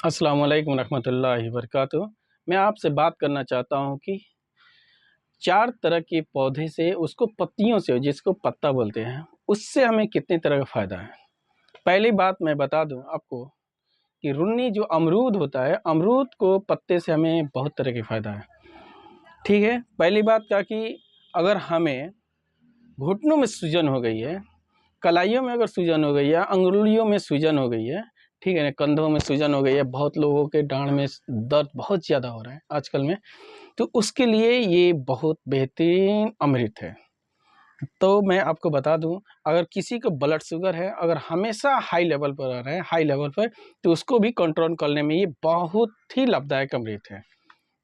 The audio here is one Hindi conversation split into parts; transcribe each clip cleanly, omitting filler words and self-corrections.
अस्सलाम वालेकुम रहमतुल्लाहि वबरकातुहू। मैं आपसे बात करना चाहता हूँ कि 4 तरह के पौधे से उसको पत्तियों से जिसको पत्ता बोलते हैं, उससे हमें कितने तरह का फ़ायदा है। पहली बात मैं बता दूँ आपको कि रुन्नी जो अमरूद होता है, अमरूद को पत्ते से हमें बहुत तरह के फ़ायदा है। ठीक है? पहली बात क्या कि अगर हमें घुटनों में सूजन हो गई है, कलाइयों में अगर सूजन हो गई है, अंगुलियों में सूजन हो गई है, ठीक है ना, कंधों में सूजन हो गई है, बहुत लोगों के डाँड में दर्द बहुत ज़्यादा हो रहा है आजकल में, तो उसके लिए ये बहुत बेहतरीन अमृत है। तो मैं आपको बता दूँ, अगर किसी को ब्लड शुगर है, अगर हमेशा हाई लेवल पर आ रहा है, हाई लेवल पर, तो उसको भी कंट्रोल करने में ये बहुत ही लाभदायक अमृत है।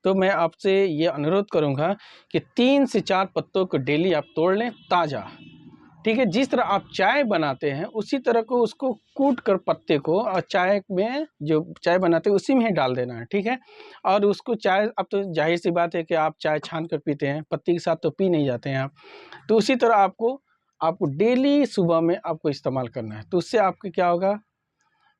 तो मैं आपसे ये अनुरोध करूँगा कि 3 से 4 पत्तों को डेली आप तोड़ लें ताज़ा। ठीक है, जिस तरह आप चाय बनाते हैं उसी तरह को उसको कूट कर पत्ते को और चाय में जो चाय बनाते हैं उसी में ही डाल देना है, ठीक है। और उसको चाय, अब तो जाहिर सी बात है कि आप चाय छान कर पीते हैं, पत्ती के साथ तो पी नहीं जाते हैं आप। तो उसी तरह आपको आपको डेली सुबह में आपको इस्तेमाल करना है। तो उससे आपको क्या होगा,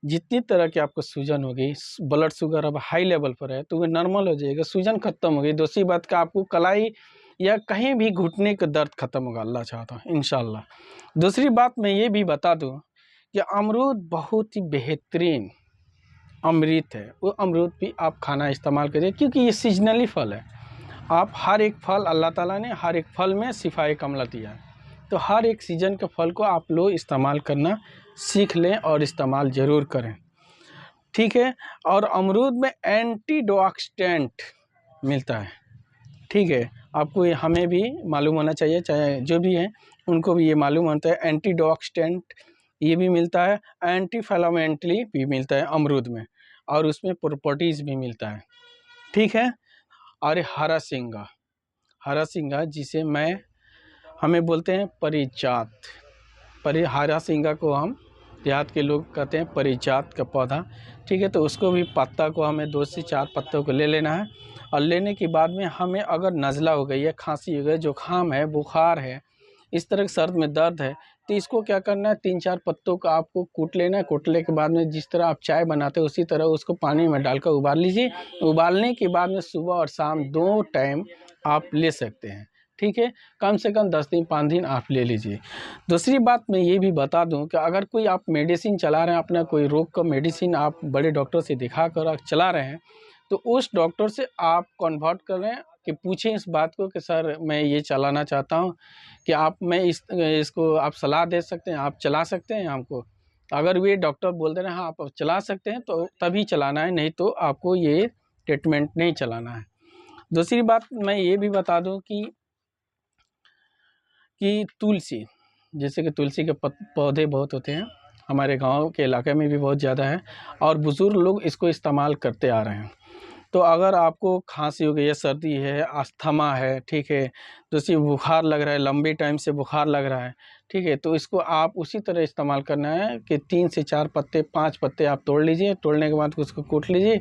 जितनी तरह की आपको सूजन होगी, ब्लड शुगर अब हाई लेवल पर है तो वो नॉर्मल हो जाएगा, सूजन खत्म हो गई। दूसरी बात का आपको कलाई या कहीं भी घुटने का दर्द खत्म होगा, अल्लाह चाहता है इंशाल्लाह। दूसरी बात मैं ये भी बता दूं कि अमरूद बहुत ही बेहतरीन अमृत है। वो अमरूद भी आप खाना इस्तेमाल करिए क्योंकि ये सीजनली फल है। आप हर एक फल, अल्लाह ताला ने हर एक फल में शिफाए कमला दिया है। तो हर एक सीज़न के फल को आप लोग इस्तेमाल करना सीख लें और इस्तेमाल ज़रूर करें, ठीक है। और अमरूद में एंटीऑक्सीडेंट मिलता है, ठीक है। आपको ये हमें भी मालूम होना चाहिए, चाहे जो भी हैं उनको भी ये मालूम होता है। एंटीऑक्सीडेंट ये भी मिलता है, एंटी इन्फ्लेमेटरी भी मिलता है अमरूद में, और उसमें प्रॉपर्टीज़ भी मिलता है, ठीक है। और हरा सिंगा जिसे मैं हमें बोलते हैं परिजात, हरा सिंगा को हम देहात के लोग कहते हैं परिजात का पौधा, ठीक है। तो उसको भी पत्ता को हमें 2 से 4 पत्तों को ले लेना है। और लेने के बाद में हमें अगर नज़ला हो गई है, खांसी हो गई, जुकाम है, बुखार है, इस तरह के सर्द में दर्द है, तो इसको क्या करना है, 3-4 पत्तों का आपको कूट लेना है। कूटने के बाद में जिस तरह आप चाय बनाते हैं उसी तरह उसको पानी में डालकर उबाल लीजिए। उबालने के बाद में सुबह और शाम 2 टाइम आप ले सकते हैं, ठीक है। कम से कम 10 दिन 5 दिन आप ले लीजिए। दूसरी बात मैं ये भी बता दूं कि अगर कोई आप मेडिसिन चला रहे हैं, अपना कोई रोग का मेडिसिन आप बड़े डॉक्टर से दिखा कर आप चला रहे हैं, तो उस डॉक्टर से आप कन्वर्ट करें कि पूछें इस बात को कि सर मैं ये चलाना चाहता हूँ, कि आप मैं इसको आप सलाह दे सकते हैं, आप चला सकते हैं हमको। अगर वे डॉक्टर बोल दे रहे हैं हाँ आप चला सकते हैं तो तभी चलाना है, नहीं तो आपको ये ट्रीटमेंट नहीं चलाना है। दूसरी बात मैं ये भी बता दूं कि तुलसी, जैसे कि तुलसी के पौधे बहुत होते हैं, हमारे गांव के इलाके में भी बहुत ज़्यादा है और बुज़ुर्ग लोग इसको इस्तेमाल करते आ रहे हैं। तो अगर आपको खांसी हो गई है, सर्दी है, अस्थमा है, ठीक है, दूसरी बुखार लग रहा है, लंबे टाइम से बुखार लग रहा है, ठीक है, तो इसको आप उसी तरह इस्तेमाल करना है कि 3 से 4 पत्ते, 5 पत्ते आप तोड़ लीजिए। तोड़ने के बाद उसको कूट लीजिए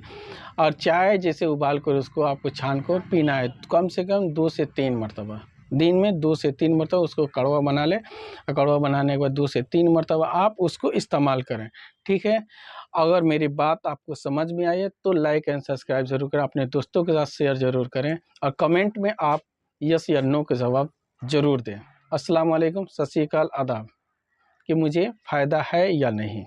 और चाय जैसे उबाल कर उसको आपको छान कर पीना है, कम से कम 2 से 3 मरतबा दिन में, 2 से 3 मरतबा उसको कड़वा बना लें। और कड़वा बनाने के बाद 2 से 3 मरतबा आप उसको इस्तेमाल करें, ठीक है। अगर मेरी बात आपको समझ में आई है तो लाइक एंड सब्सक्राइब ज़रूर करें, अपने दोस्तों के साथ शेयर ज़रूर करें और कमेंट में आप यस या नो का जवाब ज़रूर दें। अस्सलाम वालेकुम, सत श्री अकाल, आदाब, कि मुझे फ़ायदा है या नहीं।